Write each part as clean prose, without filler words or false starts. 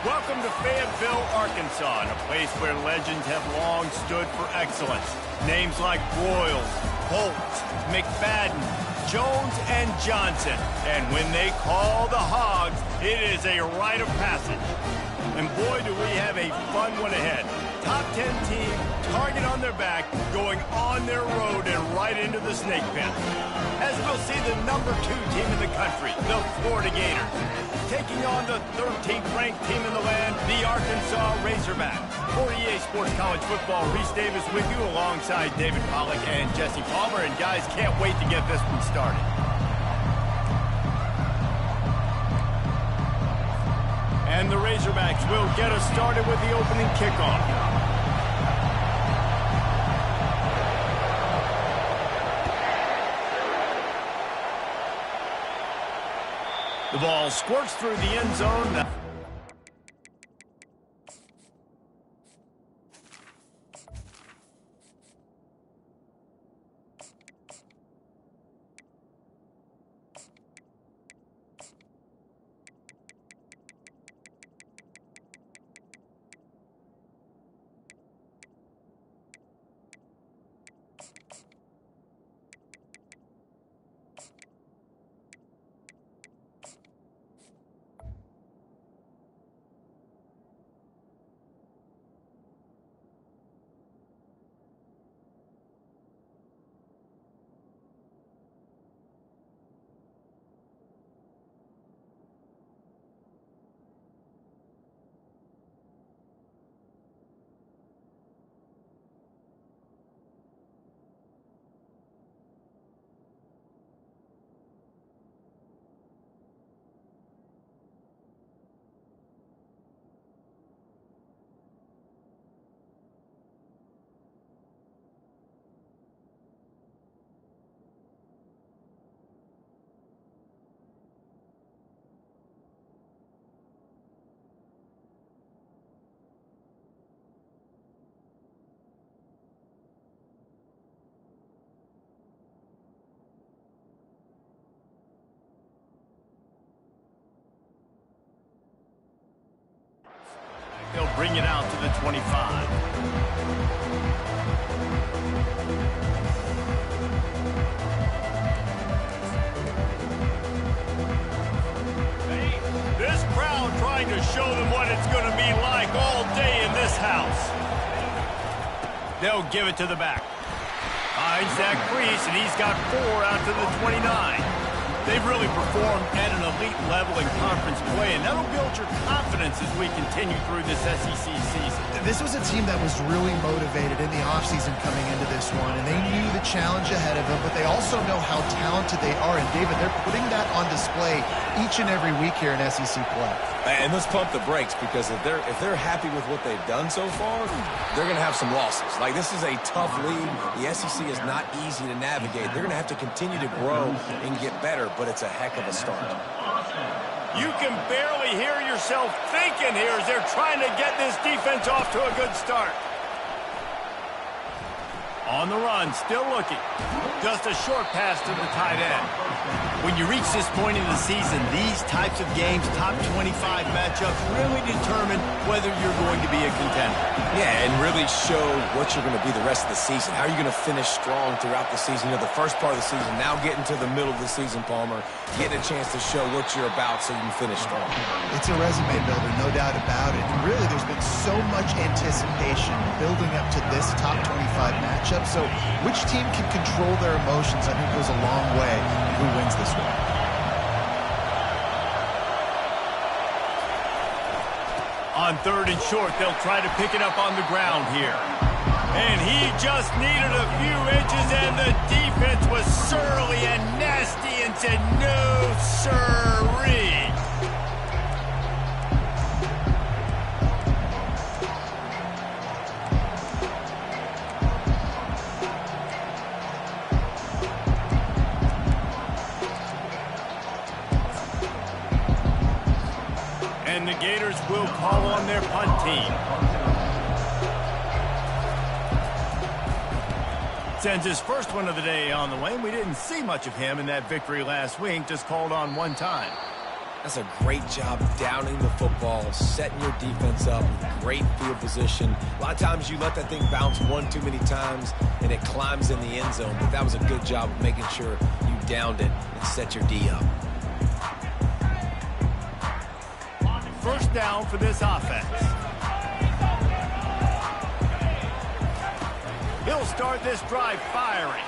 Welcome to Fayetteville, Arkansas, a place where legends have long stood for excellence. Names like Broyles, Holtz, McFadden, Jones, and Johnson. And when they call the Hogs, it is a rite of passage. And boy, do we have a fun one ahead. Top 10 team, target on their back, going on their road and right into the snake pit. As we'll see the number 2 team in the country, the Florida Gators, taking on the 13th ranked team in the land, the Arkansas Razorbacks. For EA Sports College Football, Reese Davis with you alongside David Pollack and Jesse Palmer. And guys, can't wait to get this one started. And the Razorbacks will get us started with the opening kickoff. The ball squirts through the end zone. They'll bring it out to the 25. This crowd trying to show them what it's going to be like all day in this house. They'll give it to the back. Finds Zach Priest, and he's got 4 out to the 29. They've really performed at an elite level in conference play, and that'll build your confidence as we continue through this SEC season. This was a team that was really motivated in the offseason coming into this one, and they knew the challenge ahead of them, but they also know how talented they are. And, David, they're putting that on display each and every week here in SEC play. And let's pump the brakes, because if they're happy with what they've done so far, they're going to have some losses. Like, this is a tough league. The SEC is not easy to navigate. They're going to have to continue to grow and get better, but it's a heck of a start. You can barely hear yourself thinking here as they're trying to get this defense off to a good start. On the run, still looking. Just a short pass to the tight end. When you reach this point in the season, these types of games, top 25 matchups, really determine whether you're going to be a contender. Yeah, and really show what you're going to be the rest of the season. How are you going to finish strong throughout the season? You know, the first part of the season, now getting to the middle of the season, Palmer, getting a chance to show what you're about so you can finish strong. It's a resume builder, no doubt about it. And really, there's been so much anticipation building up to this top 25 matchup. So which team can control their emotions, I think, goes a long way in who wins this one. On 3rd and short, they'll try to pick it up on the ground here. And he just needed a few inches, and the defense was surly and nasty and said, no, sirree. And the Gators will call on their punt team. Sends his first one of the day on the way, and we didn't see much of him in that victory last week, just called on one time. That's a great job downing the football, setting your defense up with great field position. A lot of times you let that thing bounce one too many times, and it climbs in the end zone, but that was a good job of making sure you downed it and set your D up. First down for this offense. He'll start this drive firing.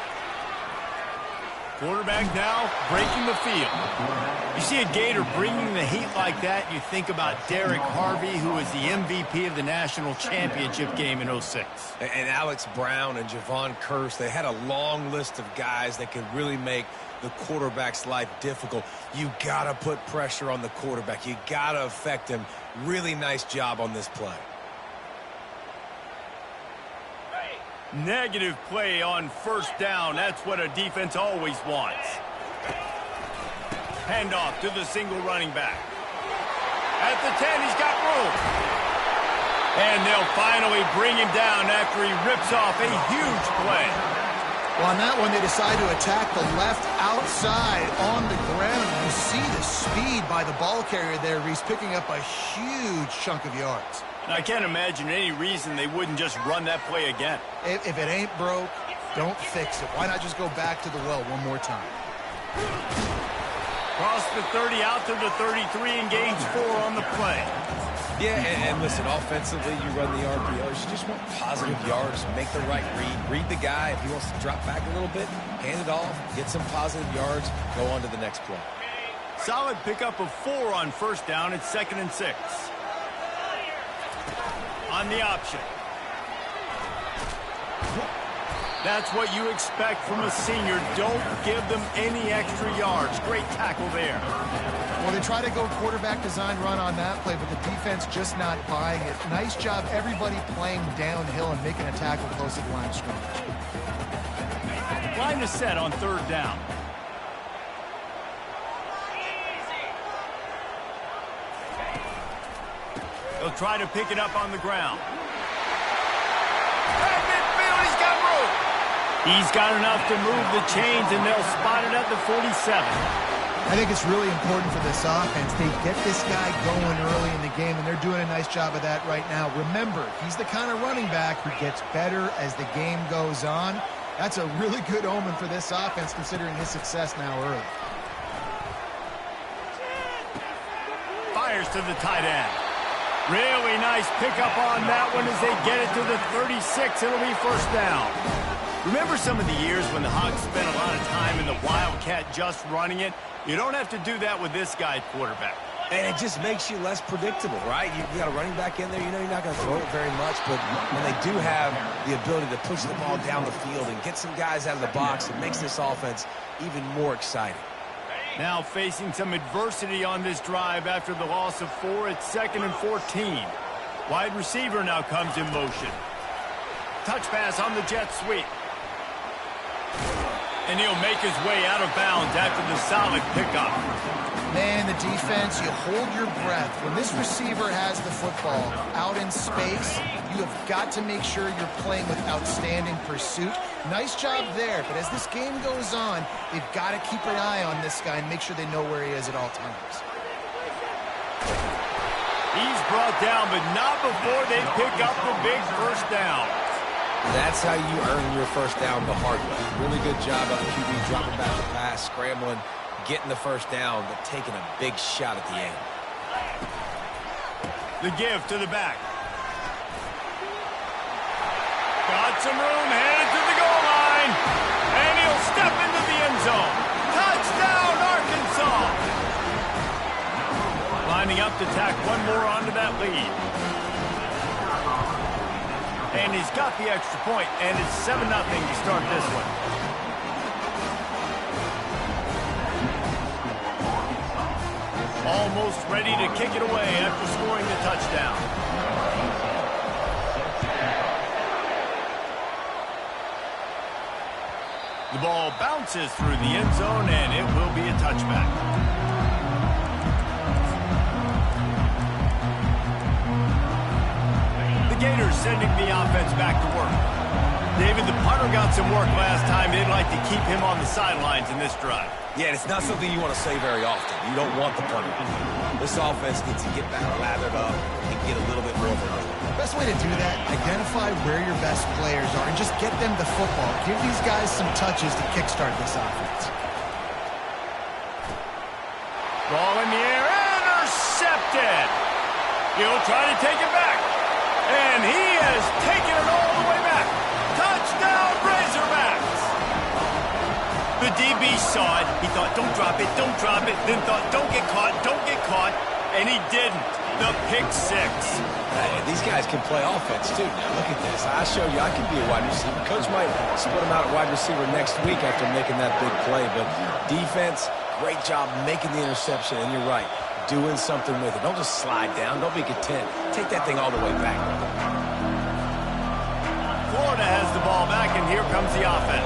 Quarterback now breaking the field. You see a Gator bringing the heat like that, you think about Derek Harvey, who was the MVP of the national championship game in '06. And Alex Brown and Javon Kearse, they had a long list of guys that could really make the quarterback's life difficult. You got to put pressure on the quarterback. You got to affect him. Really nice job on this play. Negative play on first down. That's what a defense always wants. Handoff to the single running back. At the 10, he's got room. And they'll finally bring him down after he rips off a huge play. Well, on that one, they decide to attack the left outside on the ground. You see the speed by the ball carrier there. He's picking up a huge chunk of yards. I can't imagine any reason they wouldn't just run that play again. If it ain't broke, don't fix it. Why not just go back to the well one more time? Cross the 30 out to the 33 and gains 4 on the play. Yeah, and listen, offensively, you run the RPOs. You just want positive yards, make the right read. Read the guy. If he wants to drop back a little bit, hand it off, get some positive yards, go on to the next play. Solid pickup of 4 on first down. It's 2nd and 6. On the option. That's what you expect from a senior. Don't give them any extra yards. Great tackle there. Well, they try to go quarterback design run on that play, but the defense just not buying it. Nice job, everybody playing downhill and making a tackle close to the line of scrimmage. Line is set on 3rd down. They'll try to pick it up on the ground. At midfield, he's got room. He's got enough to move the chains, and they'll spot it at the 47. I think it's really important for this offense. They get this guy going early in the game, and they're doing a nice job of that right now. Remember, he's the kind of running back who gets better as the game goes on. That's a really good omen for this offense, considering his success now early. Fires to the tight end. Really nice pickup on that one as they get it to the 36. It'll be first down. Remember some of the years when the Hogs spent a lot of time in the Wildcat just running it? You don't have to do that with this guy at quarterback. And it just makes you less predictable, right? You got a running back in there. You know you're not going to throw it very much, but when they do have the ability to push the ball down the field and get some guys out of the box, it makes this offense even more exciting. Now facing some adversity on this drive after the loss of 4. It's 2nd and 14. Wide receiver now comes in motion. Touch pass on the jet sweep. And he'll make his way out of bounds after the solid pickup. Man, the defense, you hold your breath. When this receiver has the football out in space, you have got to make sure you're playing with outstanding pursuit. Nice job there, but as this game goes on, they've got to keep an eye on this guy and make sure they know where he is at all times. He's brought down, but not before they pick up the big first down. That's how you earn your first down the hard way. Really good job of the QB dropping back the pass, scrambling, getting the first down, but taking a big shot at the end. The give to the back. Got some room, headed to the goal line. And he'll step into the end zone. Touchdown, Arkansas! Lining up to tack one more onto that lead. And he's got the extra point, and it's 7-0 to start this one. Almost ready to kick it away after scoring the touchdown. The ball bounces through the end zone, and it will be a touchback. The Gators sending the offense back to work. David, the punter got some work last time. They'd like to keep him on the sidelines in this drive. Yeah, it's not something you want to say very often. You don't want the punter. This offense needs to get back lathered up and get a little bit more of a rhythm. Best way to do that, identify where your best players are and just get them the football. Give these guys some touches to kickstart this offense. Ball in the air, intercepted. He'll try to take it back. And he has taken it all the way back. Touchdown, Razorbacks! The DB saw it. He thought, don't drop it, don't drop it. Then thought, don't get caught, don't get caught. And he didn't. The pick six. Hey, these guys can play offense, too. Now, look at this. I showed you I can be a wide receiver. Coach might split him out at wide receiver next week after making that big play. But defense, great job making the interception. And you're right, doing something with it. Don't just slide down. Don't be content. Take that thing all the way back. Florida has the ball back, and here comes the offense.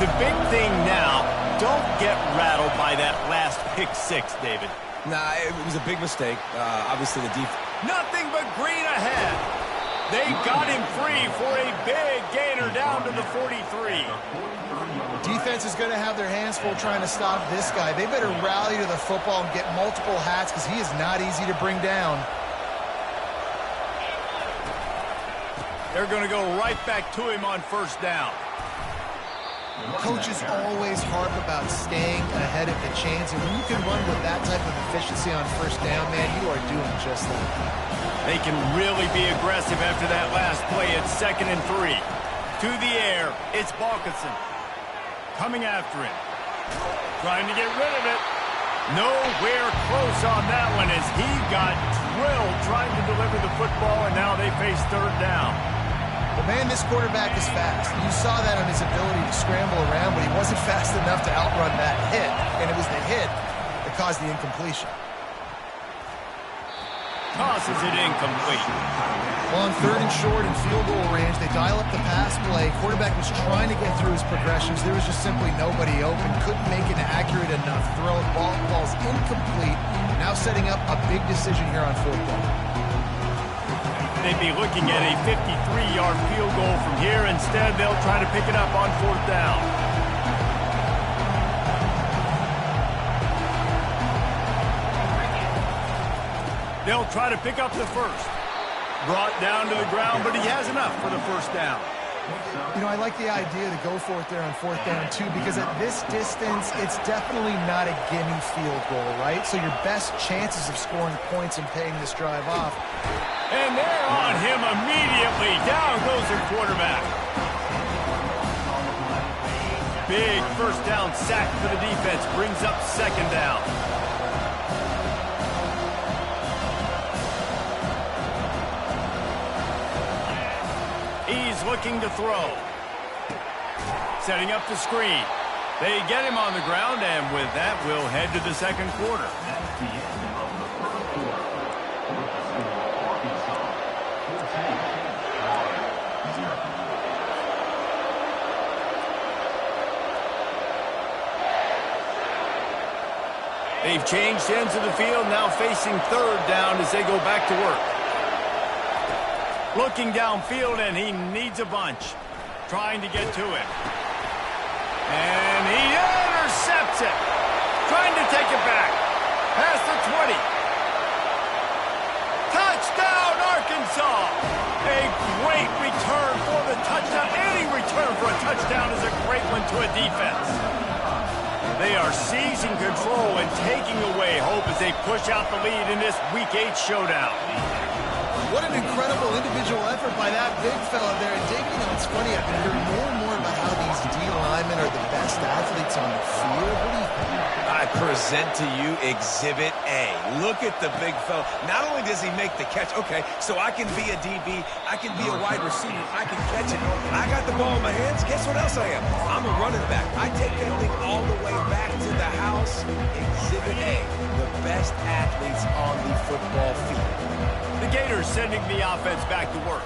The big thing now, don't get rattled by that last pick six, David. Nah, it was a big mistake. Obviously, the defense. Nothing but green ahead. They got him free for a big gainer down to the 43. Defense is going to have their hands full trying to stop this guy. They better rally to the football and get multiple hats because he is not easy to bring down. They're going to go right back to him on first down. Coaches always harp about staying ahead of the chains, and when you can run with that type of efficiency on first down, man, you are doing just that. They can really be aggressive after that last play. It's 2nd and 3. To the air, it's Balkinson. Coming after him. Trying to get rid of it. Nowhere close on that one as he got drilled trying to deliver the football, and now they face third down. Well, man, this quarterback is fast. You saw that on his ability to scramble around, but he wasn't fast enough to outrun that hit, and it was the hit that caused the incompletion. Tosses it incomplete. Well, on 3rd and short and field goal range, they dial up the pass play. Quarterback was trying to get through his progressions. There was just simply nobody open. Couldn't make an accurate enough throw. Ball's incomplete. Now setting up a big decision here on 4th down. They'd be looking at a 53-yard field goal from here. Instead, they'll try to pick it up on 4th down. They'll try to pick up the first. Brought down to the ground, but he has enough for the first down. You know, I like the idea to go for it there on 4th down, too, because at this distance, it's definitely not a gimme field goal, right? So your best chances of scoring points and paying this drive off. And they're on him immediately. Down goes their quarterback. Big first down sack for the defense. Brings up 2nd down. He's looking to throw. Setting up the screen. They get him on the ground, and with that, we'll head to the 2nd quarter. They've changed ends of the field, now facing third down as they go back to work. Looking downfield, and he needs a bunch. Trying to get to it. And he intercepts it. Trying to take it back. Past the 20. Touchdown, Arkansas! A great return for the touchdown. Any return for a touchdown is a great one to a defense. They are seizing control and taking away hope as they push out the lead in this Week 8 showdown. What an incredible individual effort by that big fella there. And Dave, it's funny, I've been hearing more and more about how these D linemen are the best athletes on the field. What do you think? I present to you Exhibit A. Look at the big fella. Not only does he make the catch, okay, so I can be a DB, I can be a wide receiver, I can catch it. I got the ball in my hands, guess what else I am? I'm a running back. I take that thing all the way back to the house. Exhibit A, the best athletes on the football field. The Gators sending the offense back to work.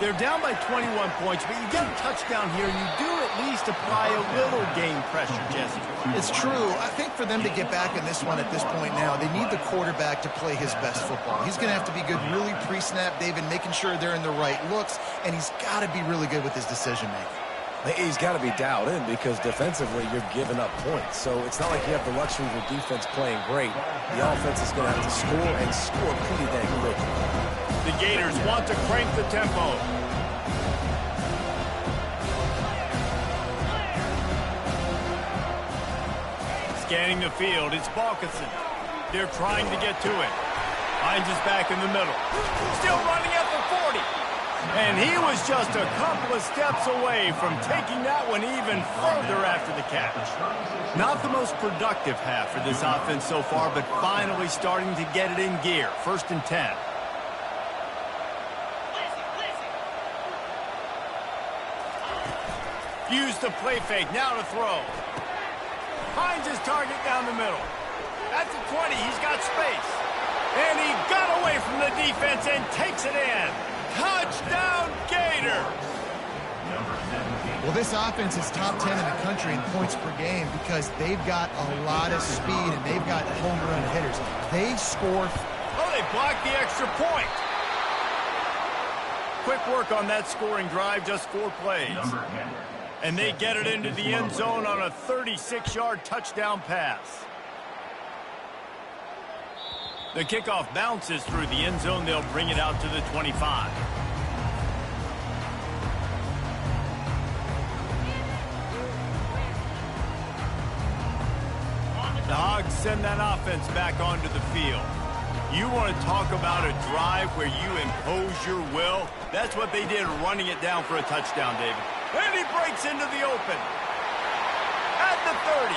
They're down by 21 points, but you get a touchdown here, and you do at least apply a little game pressure, Jesse. It's true. I think for them to get back in this one at this point now, they need the quarterback to play his best football. He's going to have to be good really pre-snap, David, making sure they're in the right looks, and he's got to be really good with his decision-making. He's got to be dialed in because defensively you're giving up points. So it's not like you have the luxury of your defense playing great. The offense is going to have to score and score pretty dang quick. The Gators want to crank the tempo. Scanning the field, it's Balkinson. They're trying to get to it. Hines is back in the middle. Still running at the 40. And he was just a couple of steps away from taking that one even further after the catch. Not the most productive half for this offense so far, but finally starting to get it in gear. 1st and 10. Use the play fake, now to throw. Finds his target down the middle. At the 20, he's got space. And he got away from the defense and takes it in. Touchdown, Gators! Well, this offense is top 10 in the country in points per game because they've got a lot of speed and they've got home run hitters. They score. Oh, they blocked the extra point. Quick work on that scoring drive, just 4 plays. And they get it into the end zone on a 36-yard touchdown pass. The kickoff bounces through the end zone. They'll bring it out to the 25. The Hogs send that offense back onto the field. You want to talk about a drive where you impose your will? That's what they did, running it down for a touchdown, David. And he breaks into the open. At the 30.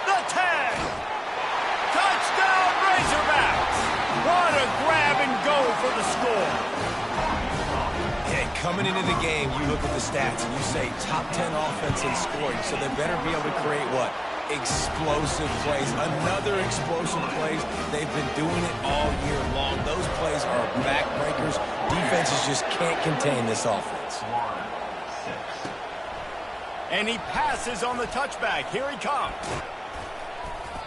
The 10. Touchdown, Razorbacks! What a grab and go for the score. And coming into the game, you look at the stats and you say top 10 offense in scoring, so they better be able to create what? Explosive plays. Another explosive plays. They've been doing it all year long. Those plays are backbreakers. Defenses just can't contain this offense. And he passes on the touchback. Here he comes.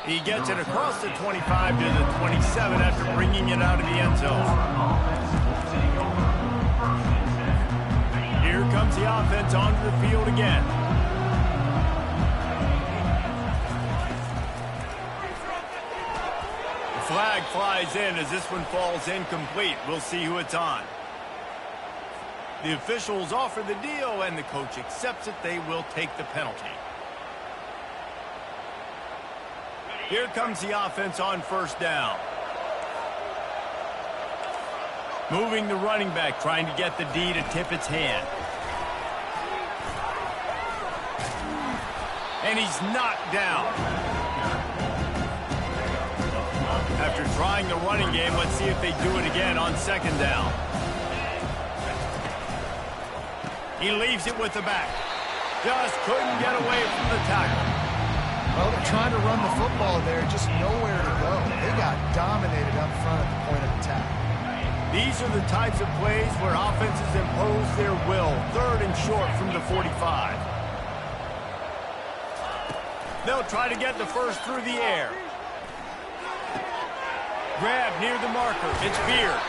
He gets it across the 25 to the 27 after bringing it out of the end zone. Here comes the offense onto the field again. The flag flies in as this one falls incomplete. We'll see who it's on. The officials offer the deal, and the coach accepts it. They will take the penalty. Here comes the offense on 1st down. Moving the running back, trying to get the D to tip its hand. And he's knocked down. After trying the running game, let's see if they do it again on 2nd down. He leaves it with the back. Just couldn't get away from the tackle. Well, they're trying to run the football there, just nowhere to go. They got dominated up front at the point of attack. These are the types of plays where offenses impose their will. 3rd and short from the 45. They'll try to get the first through the air. Grab near the marker. It's Beard.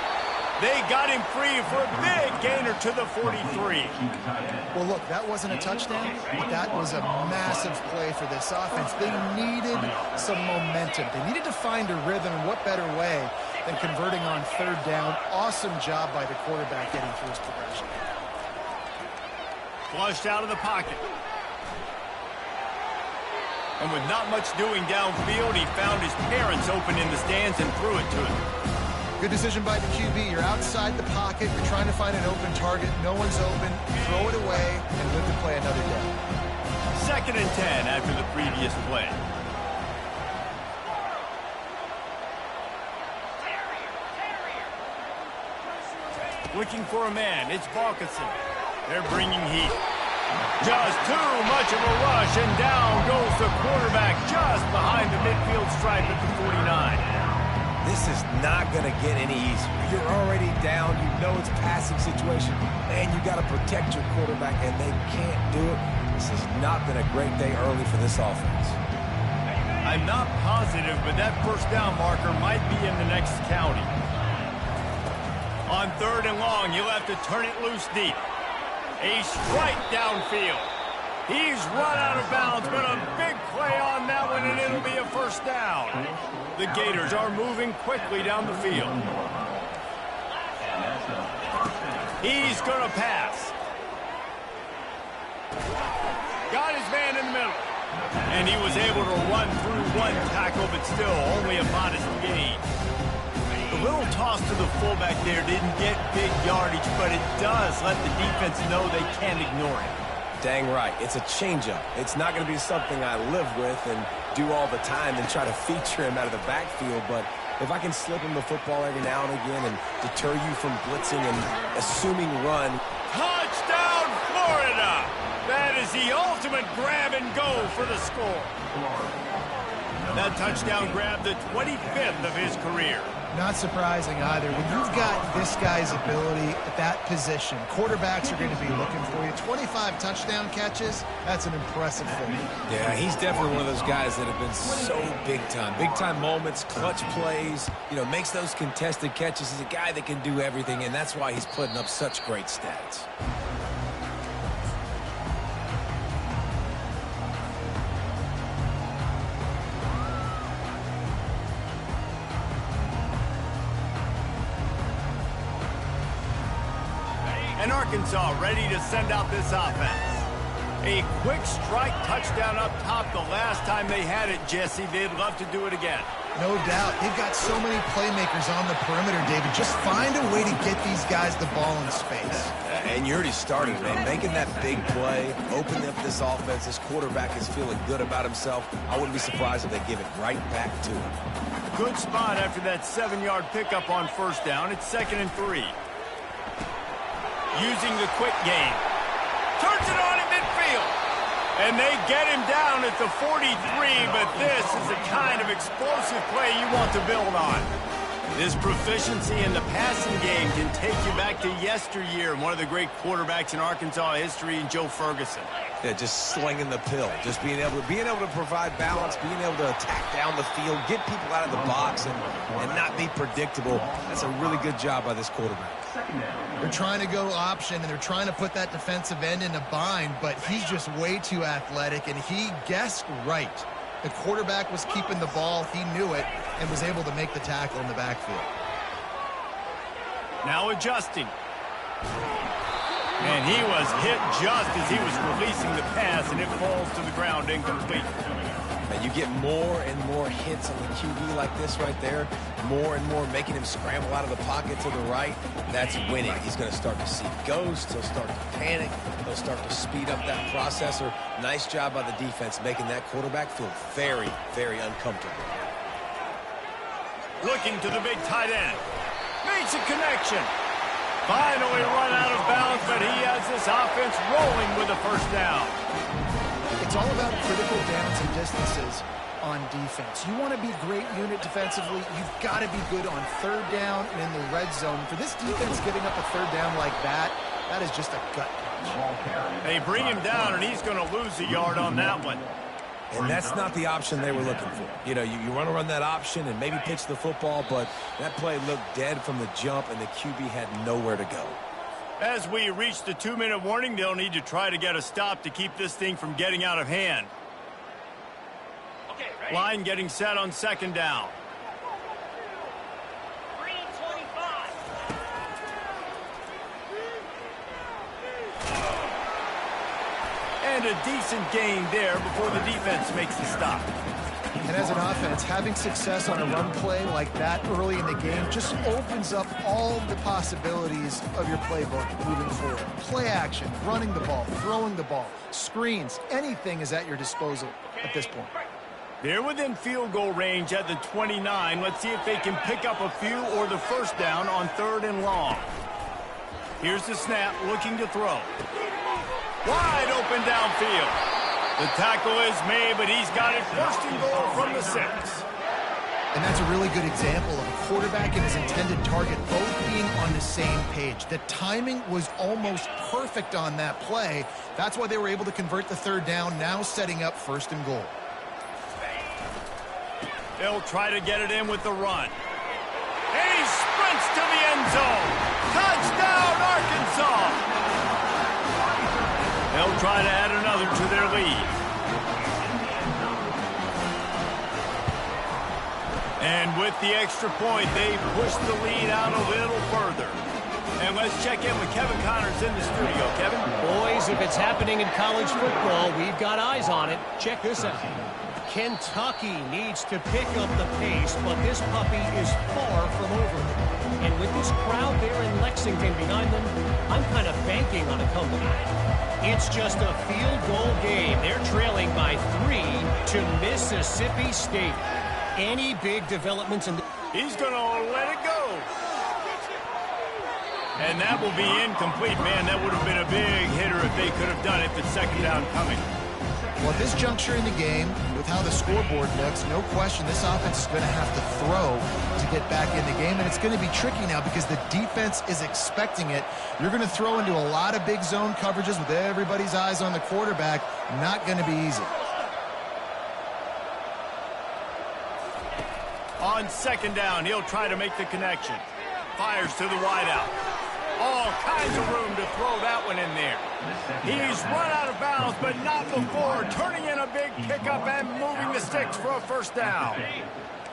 They got him free for a big gainer to the 43. Well, look, that wasn't a touchdown, but that was a massive play for this offense. They needed some momentum. They needed to find a rhythm, and what better way than converting on third down. Awesome job by the quarterback getting through his progression. Flushed out of the pocket. And with not much doing downfield, he found his parents open in the stands and threw it to him. Good decision by the QB. You're outside the pocket. You're trying to find an open target. No one's open. Throw it away and live to play another day. 2nd and 10 after the previous play. Looking for a man. It's Balkinson. They're bringing heat. Just too much of a rush, and down goes the quarterback just behind the midfield stripe at the 49. This is not going to get any easier. You're already down. You know it's a passing situation. Man, you got to protect your quarterback, and they can't do it. This has not been a great day early for this offense. I'm not positive, but that first down marker might be in the next county. On 3rd and long, you'll have to turn it loose deep. A strike downfield. He's run out of bounds, but a big play on that one, and it'll be a first down. The Gators are moving quickly down the field. He's going to pass. Got his man in the middle. And he was able to run through one tackle, but still only a modest gain. The little toss to the fullback there didn't get big yardage, but it does let the defense know they can't ignore it. Dang right. It's a changeup. It's not going to be something I live with and do all the time and try to feature him out of the backfield, but if I can slip him the football every now and again and deter you from blitzing and assuming run. Touchdown, Florida! That is the ultimate grab and go for the score. That touchdown grabbed the 25th of his career. Not surprising either. When you've got this guy's ability at that position, quarterbacks are going to be looking for you. 25 touchdown catches, that's an impressive thing. Yeah, he's definitely one of those guys that have been so big time. Big time moments, clutch plays, makes those contested catches. He's a guy that can do everything, and that's why he's putting up such great stats. And Arkansas ready to send out this offense. A quick strike touchdown up top the last time they had it, Jesse. They'd love to do it again. No doubt. They've got so many playmakers on the perimeter, David. Just find a way to get these guys the ball in space. And you already started, man. Making that big play, opening up this offense. This quarterback is feeling good about himself. I wouldn't be surprised if they give it right back to him. Good spot after that 7-yard pickup on first down. It's 2nd and 3. Using the quick game. Turns it on at midfield. And they get him down at the 43, but this is the kind of explosive play you want to build on. This proficiency in the passing game can take you back to yesteryear, one of the great quarterbacks in Arkansas history, in Joe Ferguson. Yeah, just slinging the pill, just being able to provide balance, being able to attack down the field, get people out of the box, and not be predictable. That's a really good job by this quarterback. They're trying to go option, and they're trying to put that defensive end in a bind, but he's just way too athletic, and he guessed right. The quarterback was keeping the ball. He knew it and was able to make the tackle in the backfield. Now adjusting. And he was hit just as he was releasing the pass, and it falls to the ground incomplete. And you get more and more hits on the QB like this right there, more and more making him scramble out of the pocket to the right. That's winning. He's going to start to see ghosts. He'll start to panic. He'll start to speed up that processor. Nice job by the defense making that quarterback feel very, very uncomfortable. Looking to the big tight end. Makes a connection. Finally run out of bounds, but he has this offense rolling with a first down. It's all about critical downs and distances on defense. You want to be great unit defensively, you've got to be good on third down and in the red zone. For this defense giving up a third down like that, that is just a gut punch. They bring him down, and he's going to lose a yard on that one. And that's not the option they were looking for. You know, you want to run that option and maybe pitch the football, but that play looked dead from the jump, and the QB had nowhere to go. As we reach the 2-minute warning, they'll need to try to get a stop to keep this thing from getting out of hand. Okay, line getting set on 2nd down. And a decent gain there before the defense makes the stop. And as an offense, having success on a run play like that early in the game just opens up all the possibilities of your playbook moving forward. Play action, running the ball, throwing the ball, screens, anything is at your disposal at this point. They're within field goal range at the 29. Let's see if they can pick up a few or the 1st down on 3rd and long. Here's the snap, looking to throw. Wide open downfield. The tackle is made, but he's got it 1st and goal from the 6. And that's a really good example of a quarterback and his intended target both being on the same page. The timing was almost perfect on that play. That's why they were able to convert the 3rd down, now setting up 1st and goal. They'll try to get it in with the run. And he sprints to the end zone. Touchdown, Arkansas! They'll try to add another to their lead. And with the extra point, they push the lead out a little further. And let's check in with Kevin Connors in the studio. Kevin? Boys, if it's happening in college football, we've got eyes on it. Check this out. Kentucky needs to pick up the pace, but this puppy is far from over. And with this crowd there in Lexington behind them, I'm kind of banking on a comeback. It's just a field goal game. They're trailing by 3 to Mississippi State. Any big developments in the... He's going to let it go. And that will be incomplete. Man, that would have been a big hitter if they could have done it with 2nd down coming. Well, at this juncture in the game, with how the scoreboard looks, no question this offense is going to have to throw to get back in the game, and it's going to be tricky now because the defense is expecting it. You're going to throw into a lot of big zone coverages with everybody's eyes on the quarterback. Not going to be easy. On 2nd down, he'll try to make the connection. Fires to the wideout. All kinds of room to throw that one in there. He's run out of bounds, but not before turning in a big pickup and moving the sticks for a 1st down.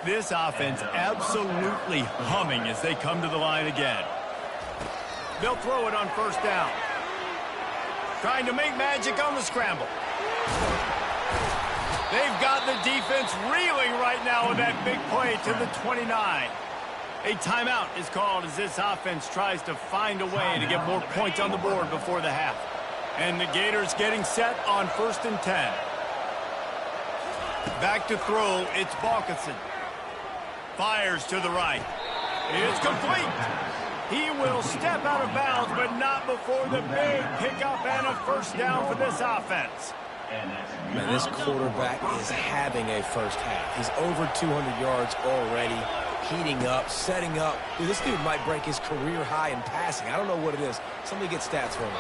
This offense absolutely humming as they come to the line again. They'll throw it on 1st down. Trying to make magic on the scramble. They've got the defense reeling right now with that big play to the 29. A timeout is called as this offense tries to find a way to get more points on the board before the half. And the Gators getting set on 1st and 10. Back to throw, it's Balkison. Fires to the right. It's complete. He will step out of bounds, but not before the big pickup and a 1st down for this offense. Man, this quarterback is having a 1st half. He's over 200 yards already. Heating up, setting up. Dude, this dude might break his career high in passing. I don't know what it is. Somebody get stats for him.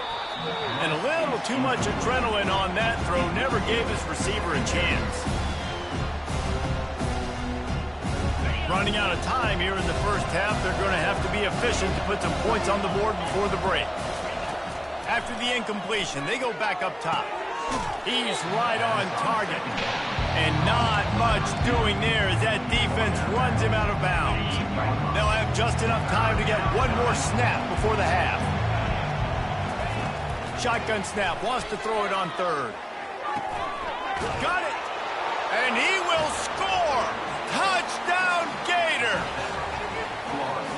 And a little too much adrenaline on that throw never gave his receiver a chance. Running out of time here in the 1st half. They're going to have to be efficient to put some points on the board before the break. After the incompletion, they go back up top. He's right on target. And not much doing there as that defense runs him out of bounds. They'll have just enough time to get one more snap before the half. Shotgun snap, wants to throw it on 3rd. Got it! And he will score! Touchdown, Gator!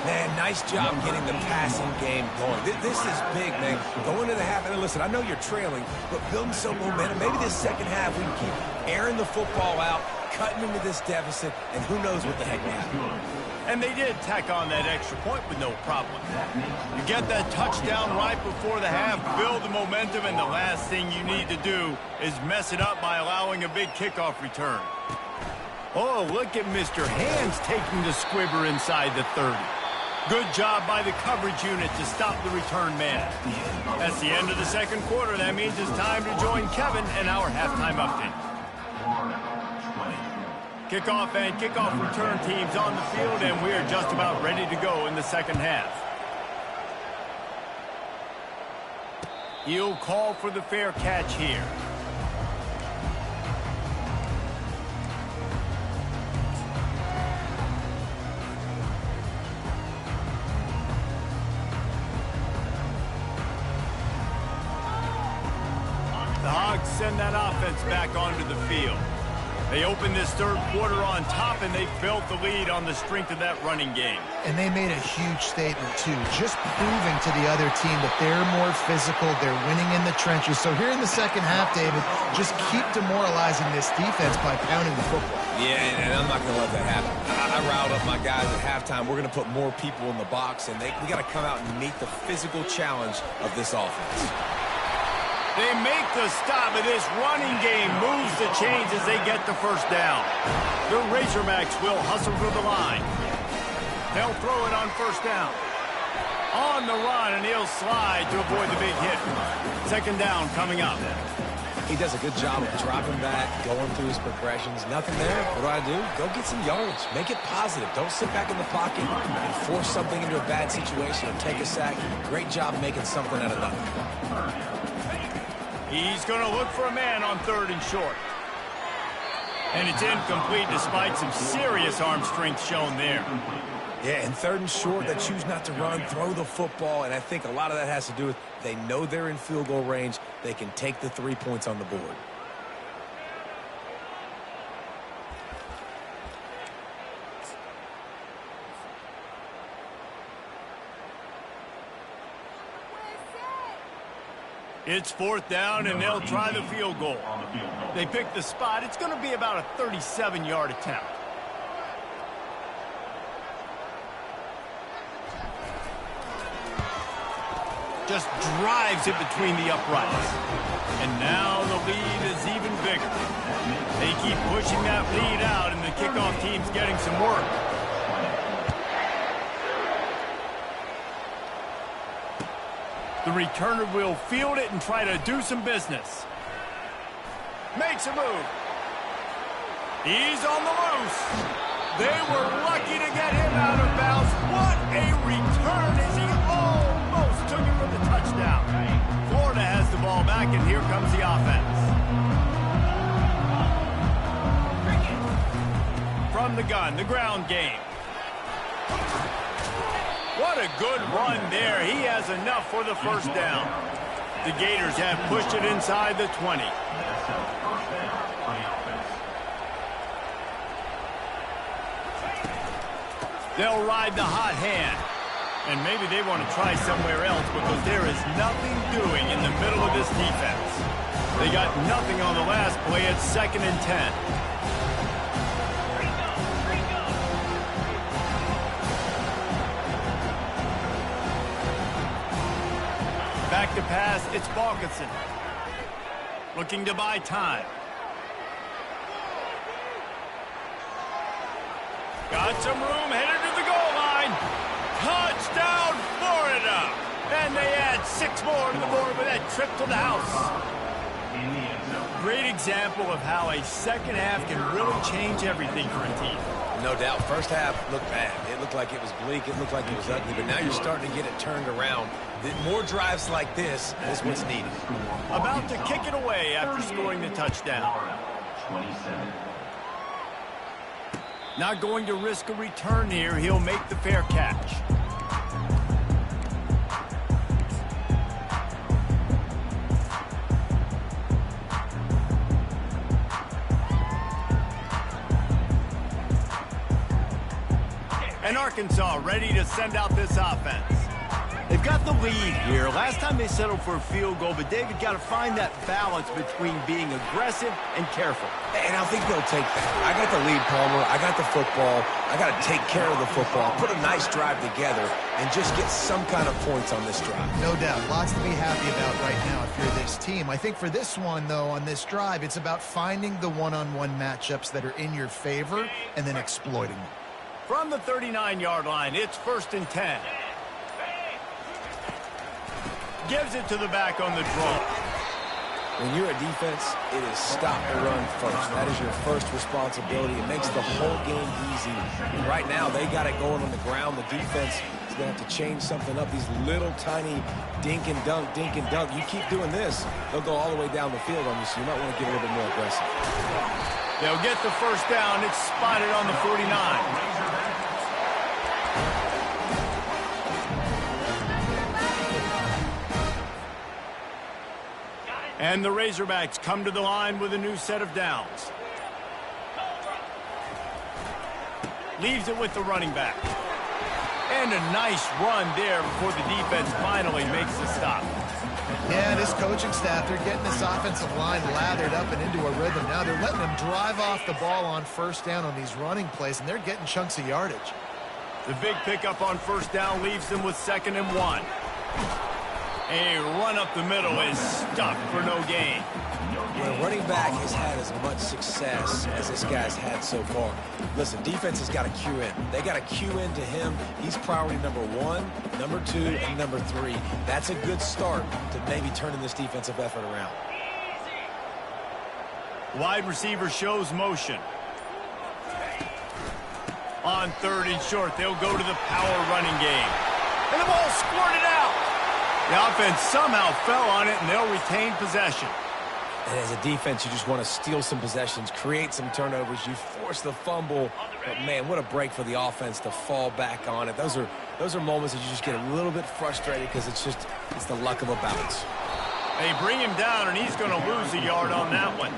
Man, nice job getting the passing game going. This is big, man. Going to the half, and listen, I know you're trailing, but building some momentum. Maybe this 2nd half we can keep airing the football out, cutting into this deficit, and who knows what the heck will happen. And they did tack on that extra point with no problem. You get that touchdown right before the half, build the momentum, and the last thing you need to do is mess it up by allowing a big kickoff return. Oh, look at Mr. Hands taking the squibber inside the 30. Good job by the coverage unit to stop the return man. That's the end of the 2nd quarter. That means it's time to join Kevin in our halftime update. Kickoff and kickoff return teams on the field, and we're just about ready to go in the second half. He'll call for the fair catch here. The Hogs send that offense back onto the field. They opened this third quarter on top, and they built the lead on the strength of that running game. And they made a huge statement, too, just proving to the other team that they're more physical, they're winning in the trenches. So here in the second half, David, just keep demoralizing this defense by pounding the football. Yeah, and I'm not going to let that happen. I riled up my guys at halftime. We're going to put more people in the box, and we got to come out and meet the physical challenge of this offense. They make the stop, and this running game moves the chains as they get the first down. The Razorbacks will hustle to the line. They'll throw it on first down. On the run, and he'll slide to avoid the big hit. Second down coming up. He does a good job of dropping back, going through his progressions. Nothing there. What do? Go get some yards. Make it positive. Don't sit back in the pocket and force something into a bad situation or take a sack. Great job making something out of nothing. He's going to look for a man on third and short. And it's incomplete despite some serious arm strength shown there. Yeah, and third and short, they choose not to run, throw the football, and I think a lot of that has to do with they know they're in field goal range. They can take the 3 points on the board. It's fourth down, and they'll try the field goal. They pick the spot. It's going to be about a 37-yard attempt. Just drives it between the uprights. And now the lead is even bigger. They keep pushing that lead out, and the kickoff team's getting some work. The returner will field it and try to do some business. Makes a move. He's on the loose. They were lucky to get him out of bounds. What a return as he almost took it for the touchdown. Florida has the ball back, and here comes the offense. From the gun, the ground game. What a good run there. He has enough for the first down. The Gators have pushed it inside the 20. They'll ride the hot hand. And maybe they want to try somewhere else because there is nothing doing in the middle of this defense. They got nothing on the last play. It's 2nd and 10. Back to pass, it's Balkinson. Looking to buy time. Got some room, headed to the goal line. Touchdown, Florida! And they add 6 more to the board with that trip to the house. Great example of how a second half can really change everything for a team. No doubt. First half looked bad. It looked like it was bleak. It looked like it was ugly. But now you're starting to get it turned around. More drives like this is what's needed. About to kick it away after scoring the touchdown. Not going to risk a return here. He'll make the fair catch. And Arkansas ready to send out this offense. They've got the lead here. Last time they settled for a field goal, but David got to find that balance between being aggressive and careful. And I think they'll take that. I got the lead, Palmer. I got the football. I got to take care of the football, put a nice drive together, and just get some kind of points on this drive. No doubt. Lots to be happy about right now if you're this team. I think for this one, though, on this drive, it's about finding the one-on-one matchups that are in your favor and then exploiting them. From the 39-yard line, it's 1st and 10. Gives it to the back on the draw. When you're a defense, it is stop the run first. That is your first responsibility. It makes the whole game easy. And right now, they got it going on the ground. The defense is going to have to change something up. These little tiny dink and dunk, dink and dunk. You keep doing this, they'll go all the way down the field on you, so you might want to get a little bit more aggressive. They'll get the first down. It's spotted on the 49. And the Razorbacks come to the line with a new set of downs. Leaves it with the running back. And a nice run there before the defense finally makes the stop. Yeah, this coaching staff, they're getting this offensive line lathered up and into a rhythm. Now they're letting them drive off the ball on first down on these running plays, and they're getting chunks of yardage. The big pickup on first down leaves them with 2nd and 1. A run up the middle is stuck for no gain. When a running back has had as much success as this guy's had so far, listen, defense has got to cue in. They got to cue into him. He's priority number 1, number 2, and number 3. That's a good start to maybe turning this defensive effort around. Wide receiver shows motion. On 3rd and short, they'll go to the power running game. And the ball squirted out. The offense somehow fell on it, and they'll retain possession. And as a defense, you just want to steal some possessions, create some turnovers. You force the fumble. But, man, what a break for the offense to fall back on it. Those are moments that you just get a little bit frustrated because it's the luck of a bounce. They bring him down, and he's going to lose a yard on that one.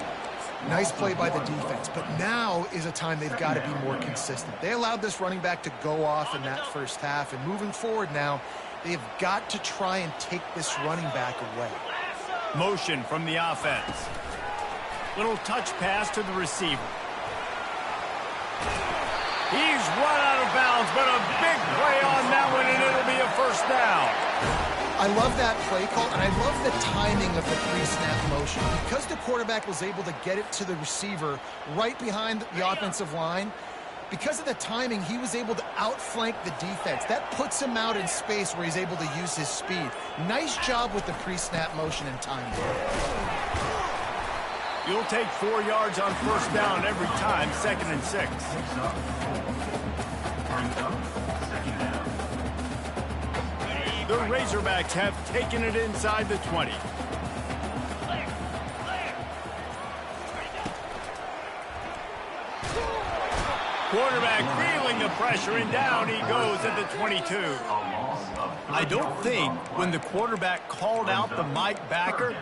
Nice play by the defense, but now is a time they've got to be more consistent. They allowed this running back to go off in that first half, and moving forward now, they've got to try and take this running back away. Motion from the offense. Little touch pass to the receiver. He's run out of bounds, but a big play on that one, and it'll be a first down. I love that play call, and I love the timing of the pre-snap motion. Because the quarterback was able to get it to the receiver right behind the offensive line, because of the timing, he was able to outflank the defense. That puts him out in space where he's able to use his speed. Nice job with the pre-snap motion and timing. You'll take 4 yards on first down every time, 2nd and 6. The Razorbacks have taken it inside the 20. Quarterback feeling the pressure, and down he goes at the 22. I don't think when the quarterback called out the Mike backer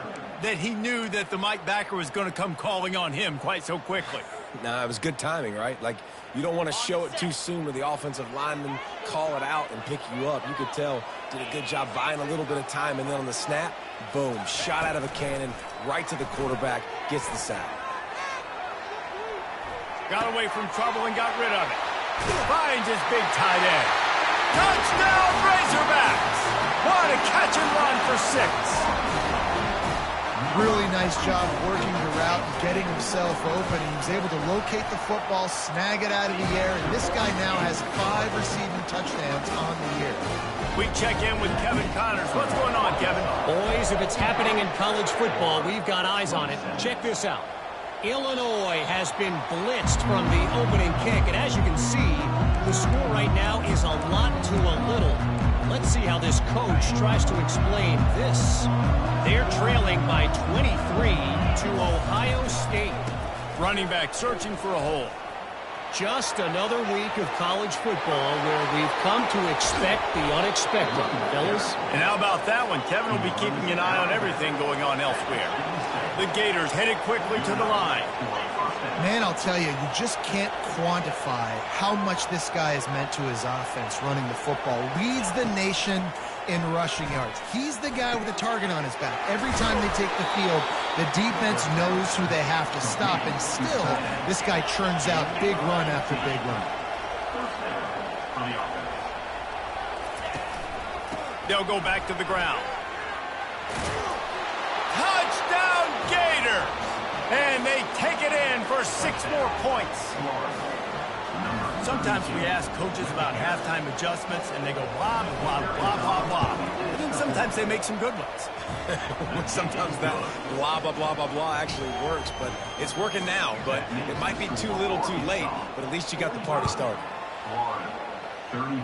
that he knew that the Mike backer was going to come calling on him quite so quickly. Nah, it was good timing, right? Like, you don't want to show it too soon where the offensive lineman call it out and pick you up. You could tell, did a good job buying a little bit of time, and then on the snap, boom, shot out of a cannon, right to the quarterback, gets the sack. Got away from trouble and got rid of it. Finds his big tight end. Touchdown, Razorbacks! What a catch and run for 6. Really nice job working the route and getting himself open. He was able to locate the football, snag it out of the air, and this guy now has 5 receiving touchdowns on the year. We check in with Kevin Connors. What's going on, Kevin? Boys, if it's happening in college football, we've got eyes on it. Check this out. Illinois has been blitzed from the opening kick, and as you can see, the score right now is a lot to a little. Let's see how this coach tries to explain this. They're trailing by 23 to Ohio State. Running back searching for a hole. Just another week of college football where we've come to expect the unexpected, fellas. And how about that one? Kevin will be keeping an eye on everything going on elsewhere. The Gators headed quickly to the line. Man, I'll tell you, you just can't quantify how much this guy has meant to his offense running the football. Leads the nation in rushing yards. He's the guy with the target on his back. Every time they take the field, the defense knows who they have to stop, and still, this guy churns out big run after big run. They'll go back to the ground. Touchdown, Gators! And they take it in for 6 more points. Sometimes we ask coaches about halftime adjustments, and they go blah, blah, blah, blah, blah. But then sometimes they make some good ones. Sometimes that blah, blah, blah, blah, blah actually works, but it's working now. But it might be too little too late, but at least you got the party started. 34.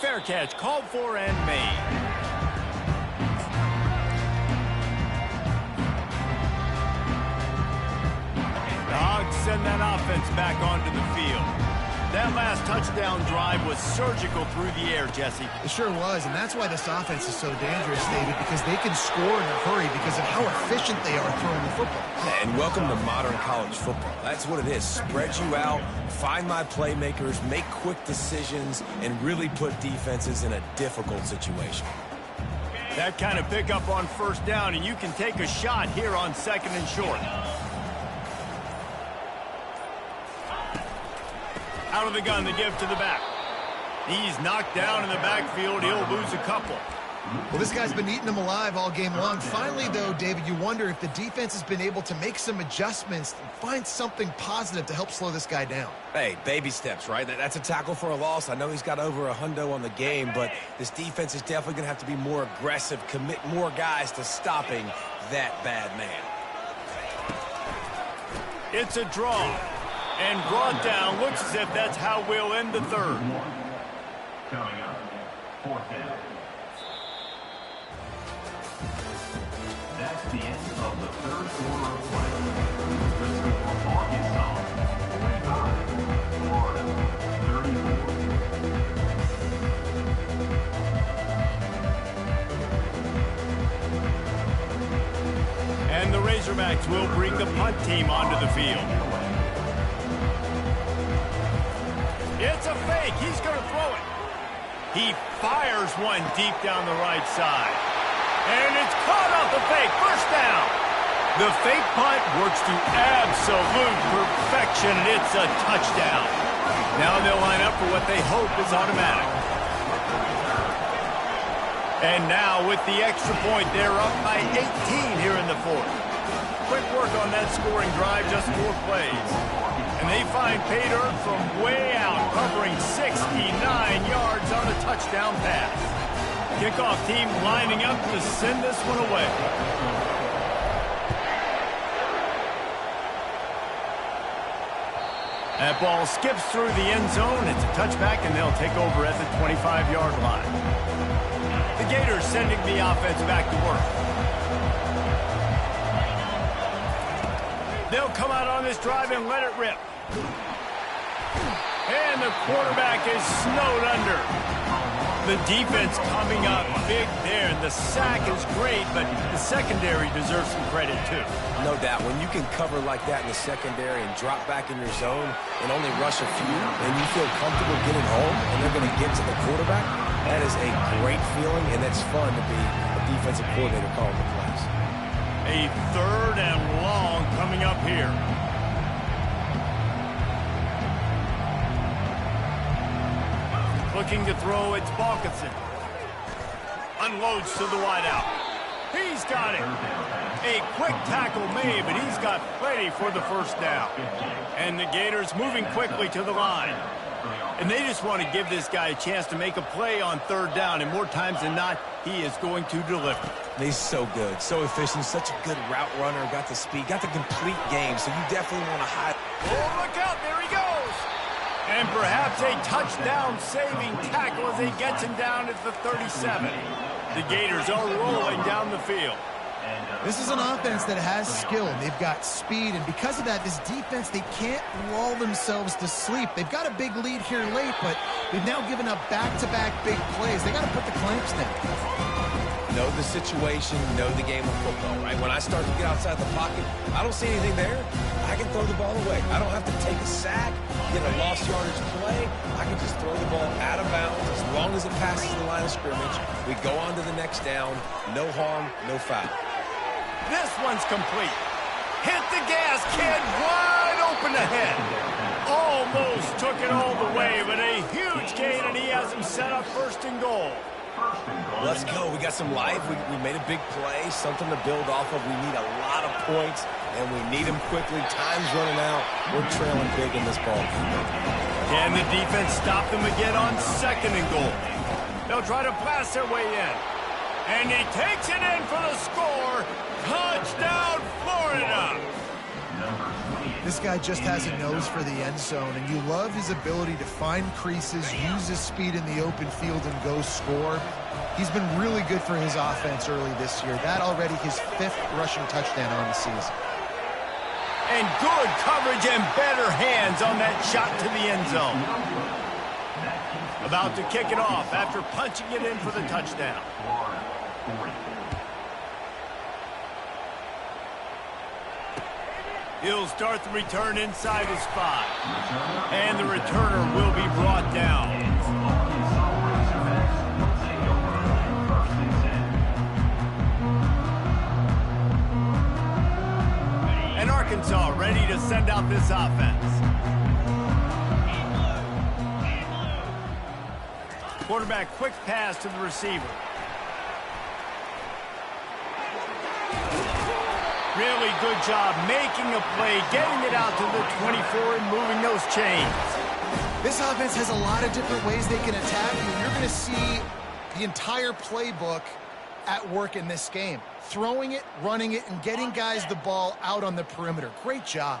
Fair catch, called for and made. The Hogs send that offense back onto the field. That last touchdown drive was surgical through the air, Jesse. It sure was, and that's why this offense is so dangerous, David, because they can score in a hurry because of how efficient they are throwing the football. And welcome to modern college football. That's what it is. Spread you out, find my playmakers, make quick decisions, and really put defenses in a difficult situation. That kind of pickup on first down, and you can take a shot here on 2nd and short. Out of the gun, the give to the back. He's knocked down in the backfield. He'll lose a couple. Well, this guy's been eating them alive all game long. Finally, though, David, you wonder if the defense has been able to make some adjustments and find something positive to help slow this guy down. Hey, baby steps, right? That's a tackle for a loss. I know he's got over $100 on the game, but this defense is definitely going to have to be more aggressive, commit more guys to stopping that bad man. It's a draw. And brought down. Looks as if that's how we'll end the third. Coming up, 4th down. That's the end of the third quarter of play. The score, Arkansas 45, Florida 34. And the Razorbacks will bring the punt team onto the field. It's a fake. He's going to throw it. He fires one deep down the right side. And it's caught off the fake. First down. The fake punt works to absolute perfection, and it's a touchdown. Now they'll line up for what they hope is automatic. And now with the extra point, they're up by 18 here in the 4th. Quick work on that scoring drive, just 4 plays. And they find pay dirt from way out, covering 69 yards on a touchdown pass. Kickoff team lining up to send this one away. That ball skips through the end zone. It's a touchback, and they'll take over at the 25-yard line. The Gators sending the offense back to work. They'll come out on this drive and let it rip. And the quarterback is snowed under. The defense coming up big there. The sack is great, but the secondary deserves some credit too. No doubt. When you can cover like that in the secondary and drop back in your zone and only rush a few, and you feel comfortable getting home and they're going to get to the quarterback, that is a great feeling, and it's fun to be a defensive coordinator calling the plays. A 3rd and long coming up here. Looking to throw, it's Balkinson. Unloads to the wideout. He's got it. A quick tackle made, but he's got plenty for the first down. And the Gators moving quickly to the line. And they just want to give this guy a chance to make a play on 3rd down, and more times than not, he is going to deliver. He's so good, so efficient, such a good route runner, got the speed, got the complete game, so you definitely want to hide. Oh, look out, there he goes. And perhaps a touchdown-saving tackle as he gets him down at the 37. The Gators are rolling down the field. This is an offense that has skill. They've got speed, and because of that, this defense, they can't lull themselves to sleep. They've got a big lead here late, but they've now given up back-to-back big plays. They got to put the clamps down. Know the situation, know the game of football, right? When I start to get outside the pocket, I don't see anything there. I can throw the ball away. I don't have to take a sack, get a lost yardage play. I can just throw the ball out of bounds as long as it passes the line of scrimmage. We go on to the next down. No harm, no foul. This one's complete. Hit the gas, kid. Wide open ahead. Almost took it all the way, but a huge gain, and he has him set up 1st and goal. Let's go. We got some life. We made a big play, something to build off of. We need a lot of points, and we need them quickly. Time's running out. We're trailing big in this ball. Can the defense stop them again on 2nd and goal? They'll try to pass their way in. And he takes it in for the score. Touchdown, Florida! This guy just has a nose for the end zone, and you love his ability to find creases, use his speed in the open field, and go score. He's been really good for his offense early this year. That already his 5th rushing touchdown on the season. And good coverage and better hands on that shot to the end zone. About to kick it off after punching it in for the touchdown. He'll start the return inside his 5. And the returner will be brought down. And Arkansas ready to send out this offense. Quarterback quick pass to the receiver. Really good job making a play, getting it out to the 24 and moving those chains. This offense has a lot of different ways they can attack you. You're going to see the entire playbook at work in this game. Throwing it, running it, and getting guys the ball out on the perimeter. Great job.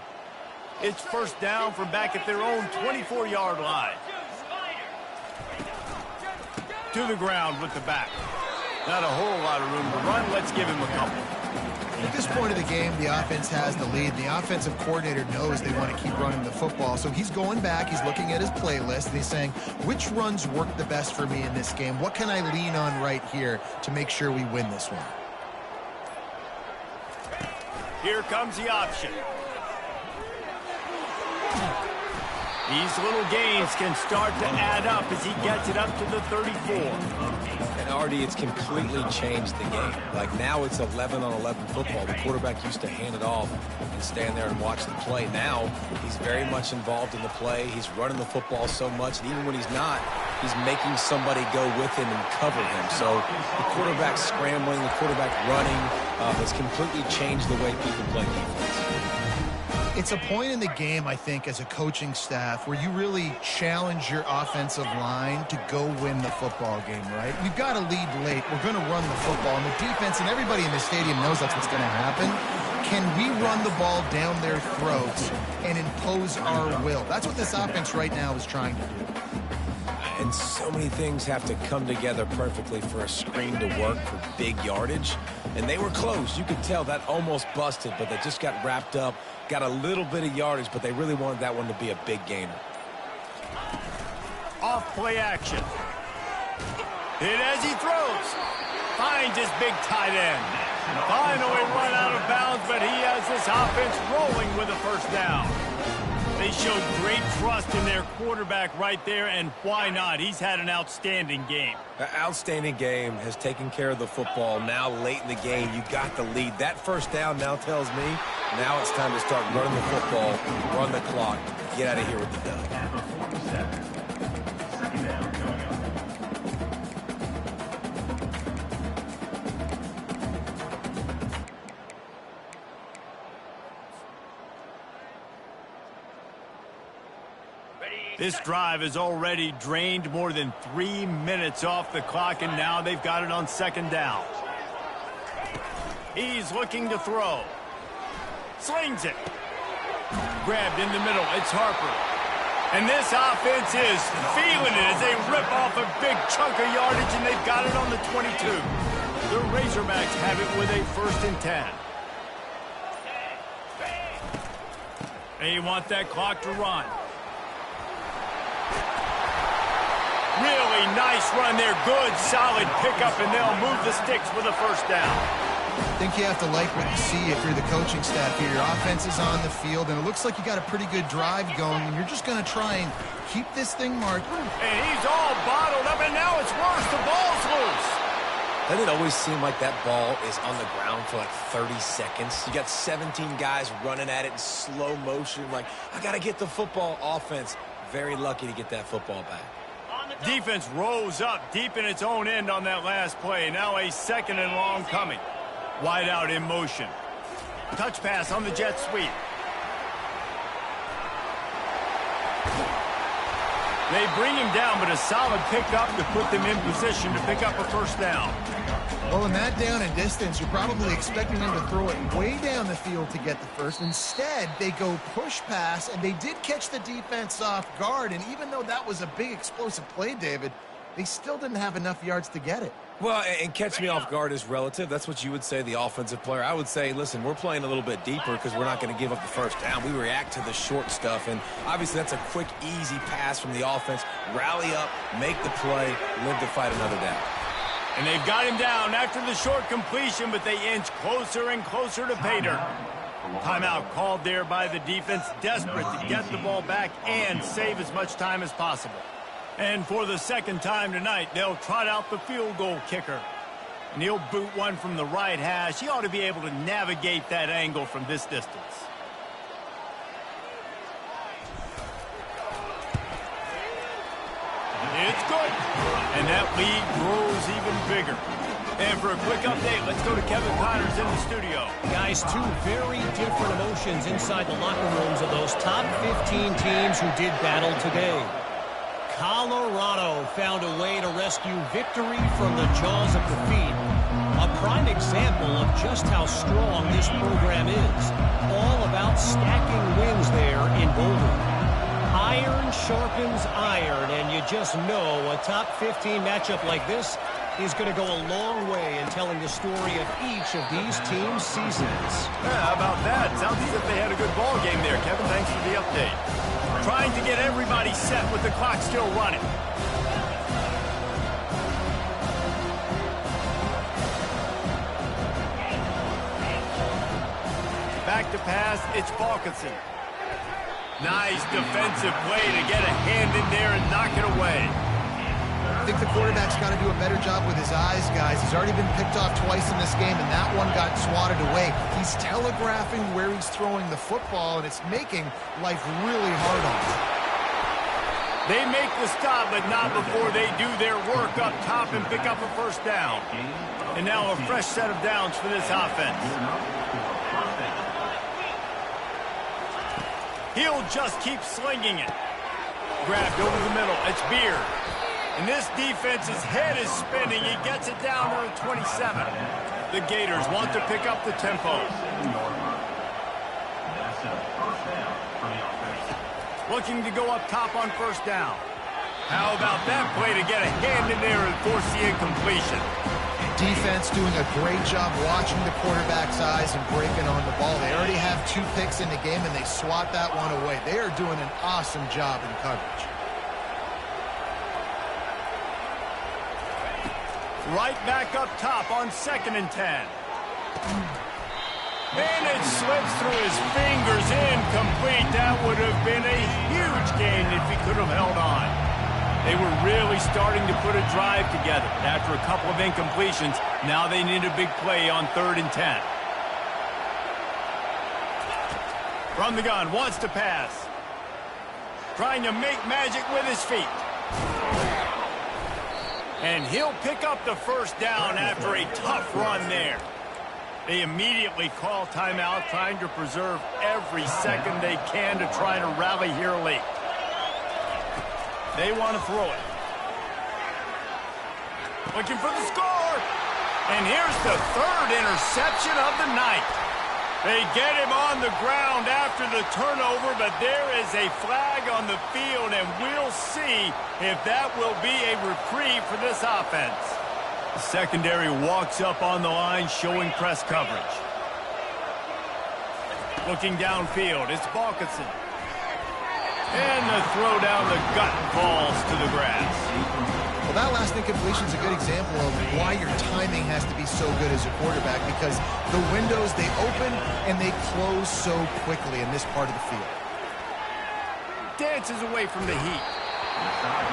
It's 1st down from back at their own 24-yard line. To the ground with the back. Not a whole lot of room to run. Let's give him a couple. At this point of the game, the offense has the lead. The offensive coordinator knows they want to keep running the football. So he's going back, he's looking at his playlist, and he's saying, which runs work the best for me in this game? What can I lean on right here to make sure we win this one? Here comes the option. These little gains can start to add up as he gets it up to the 34. And Artie, it's completely changed the game. Like now it's 11-on-11 football. The quarterback used to hand it off and stand there and watch the play. Now he's very much involved in the play. He's running the football so much, and even when he's not, he's making somebody go with him and cover him. So the quarterback scrambling, the quarterback running has completely changed the way people play defense. It's a point in the game, I think, as a coaching staff where you really challenge your offensive line to go win the football game, right? We've got to lead late. We're going to run the football. And the defense and everybody in the stadium knows that's what's going to happen. Can we run the ball down their throats and impose our will? That's what this offense right now is trying to do. And so many things have to come together perfectly for a screen to work for big yardage. And they were close. You could tell that almost busted, but they just got wrapped up, got a little bit of yardage, but they really wanted that one to be a big gainer. Off play action. Hit as he throws. Finds his big tight end. Finally run out of bounds, but he has this offense rolling with a 1st down. They showed great trust in their quarterback right there, and why not? He's had an outstanding game. An outstanding game, has taken care of the football. Now late in the game, you got the lead. That 1st down now tells me now it's time to start running the football, run the clock, get out of here with the dub. This drive has already drained more than 3 minutes off the clock, and now they've got it on 2nd down. He's looking to throw. Slings it. Grabbed in the middle. It's Harper. And this offense is feeling it as they rip off a big chunk of yardage, and they've got it on the 22. The Razorbacks have it with a 1st and 10. They want that clock to run. Really nice run there. Good, solid pickup, and they'll move the sticks with a 1st down. I think you have to like what you see if you're the coaching staff here. Your offense is on the field, and it looks like you got a pretty good drive going, and you're just going to try and keep this thing marked. And he's all bottled up, and now it's worse. The ball's loose. Doesn't it always seem like that ball is on the ground for like 30 seconds? You got 17 guys running at it in slow motion. Like, I got to get the football. Offense, very lucky to get that football back. Defense rose up deep in its own end on that last play. Now a 2nd and long coming. Wide out in motion. Touch pass on the jet sweep. They bring him down, but a solid pickup to put them in position to pick up a 1st down. Well, in that down and distance, you're probably expecting them to throw it way down the field to get the 1st. Instead, they go push pass, and they did catch the defense off guard. And even though that was a big explosive play, David, they still didn't have enough yards to get it. Well, and catch me off guard is relative. That's what you would say, the offensive player. I would say, listen, we're playing a little bit deeper because we're not going to give up the 1st down. We react to the short stuff, and obviously that's a quick, easy pass from the offense. Rally up, make the play, live to fight another down. And they've got him down after the short completion, but they inch closer and closer to pay dirt. Timeout called there by the defense, desperate to get the ball back and save as much time as possible. And for the 2nd time tonight, they'll trot out the field goal kicker. And he'll boot one from the right hash. He ought to be able to navigate that angle from this distance. It's good. And that lead grows even bigger. And for a quick update, let's go to Kevin Connors in the studio. Guys, 2 very different emotions inside the locker rooms of those top 15 teams who did battle today. Colorado found a way to rescue victory from the jaws of defeat. A prime example of just how strong this program is. All about stacking wins there in Boulder. Iron sharpens iron, and you just know a top 15 matchup like this is going to go a long way in telling the story of each of these teams' seasons. Yeah, how about that? Sounds as if they had a good ball game there, Kevin. Thanks for the update. Trying to get everybody set with the clock still running. Back to pass, it's Falkinson. Nice defensive play to get a hand in there and knock it away. I think the quarterback's got to do a better job with his eyes, guys. He's already been picked off twice in this game, and that one got swatted away. He's telegraphing where he's throwing the football, and it's making life really hard on him. They make the stop, but not before they do their work up top and pick up a 1st down. And now a fresh set of downs for this offense. He'll just keep slinging it. Grabbed over the middle. It's Beard. And this defense's head is spinning. He gets it down to the 27. The Gators want to pick up the tempo. Looking to go up top on 1st down. How about that play to get a hand in there and force the incompletion? Defense doing a great job watching the quarterback's eyes and breaking on the ball. They already have 2 picks in the game, and they swat that one away. They are doing an awesome job in coverage. Right back up top on 2nd and 10. And it slips through his fingers, incomplete. That would have been a huge gain if he could have held on. They were really starting to put a drive together. After a couple of incompletions, now they need a big play on 3rd and 10. From the gun, wants to pass. Trying to make magic with his feet. And he'll pick up the 1st down after a tough run there. They immediately call timeout, trying to preserve every second they can to try to rally here late. They want to throw it. Looking for the score. And here's the 3rd interception of the night. They get him on the ground after the turnover, but there is a flag on the field, and we'll see if that will be a reprieve for this offense. The secondary walks up on the line, showing press coverage. Looking downfield, it's Falkinson. And the throw down the gut falls to the grass. Well, that last incompletion is a good example of why your timing has to be so good as a quarterback, because the windows, they open and they close so quickly in this part of the field. Dances away from the heat.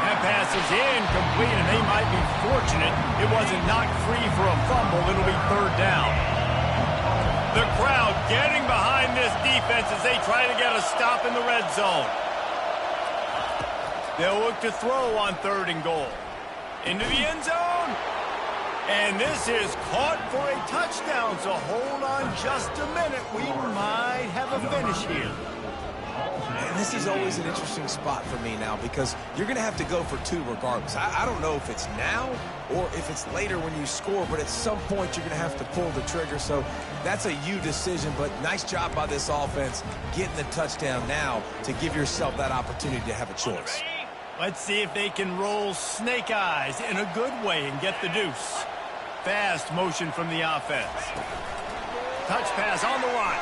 That pass is incomplete, and they might be fortunate it wasn't knocked free for a fumble. It'll be 3rd down. The crowd getting behind this defense as they try to get a stop in the red zone. They'll look to throw on 3rd and goal. Into the end zone. And this is caught for a touchdown, so hold on just a minute. We might have a finish here. And this is always an interesting spot for me now because you're going to have to go for 2 regardless. I don't know if it's now or if it's later when you score, but at some point you're going to have to pull the trigger. So that's a you decision, but nice job by this offense getting the touchdown now to give yourself that opportunity to have a choice. Let's see if they can roll snake eyes in a good way and get the deuce. Fast motion from the offense. Touch pass on the line.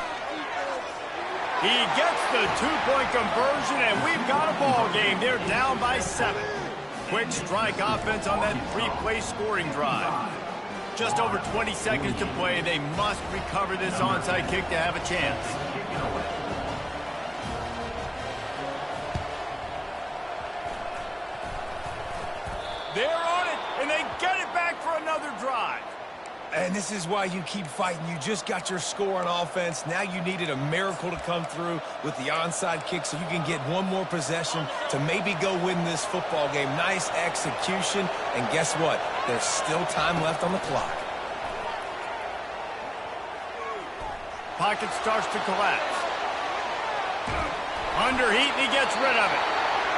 He gets the 2-point conversion, and we've got a ball game. They're down by 7. Quick strike offense on that 3-play scoring drive. Just over 20 seconds to play. They must recover this onside kick to have a chance. They're on it, and they get it back for another drive. And this is why you keep fighting. You just got your score on offense. Now you needed a miracle to come through with the onside kick so you can get one more possession to maybe go win this football game. Nice execution. And guess what? There's still time left on the clock. Pocket starts to collapse. Under heat, and he gets rid of it.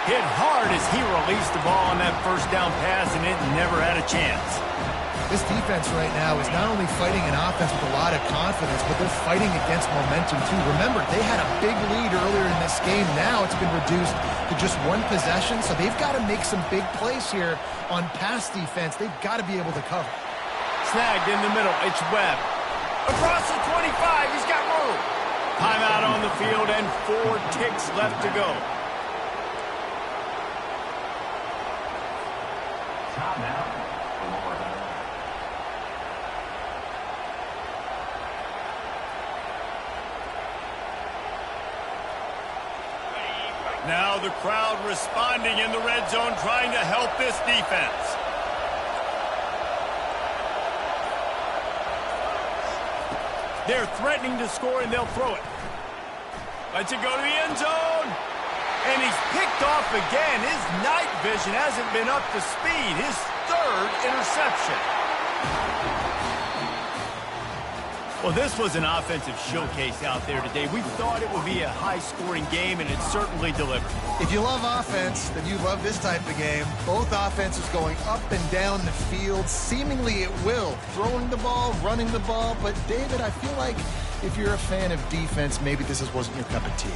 Hit hard as he released the ball on that first down pass, and it never had a chance. This defense right now is not only fighting an offense with a lot of confidence, but they're fighting against momentum too. Remember, they had a big lead earlier in this game. Now it's been reduced to just 1 possession, so they've got to make some big plays here on pass defense. They've got to be able to cover. Snagged in the middle. It's Webb. Across the 25. He's got room. Timeout on the field and 4 ticks left to go. Timeout. Now the crowd responding in the red zone, trying to help this defense. They're threatening to score, and they'll throw it. Lets it go to the end zone. And he's picked off again. His night vision hasn't been up to speed. His 3rd interception. Well, this was an offensive showcase out there today. We thought it would be a high-scoring game, and it certainly delivered. If you love offense, then you love this type of game. Both offenses going up and down the field, seemingly at will. Throwing the ball, running the ball. But, David, I feel like if you're a fan of defense, maybe this wasn't your cup of tea.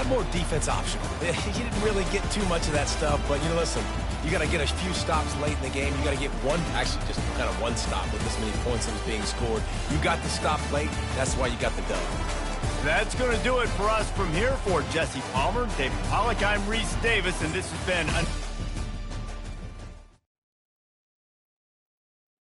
More defense optional. You didn't really get too much of that stuff, but, listen, you got to get a few stops late in the game. You got to get actually just kind of 1 stop with this many points that was being scored. You got the stop late. That's why you got the dub. That's going to do it for us from here. For Jesse Palmer, David Pollack, I'm Reese Davis, and this has been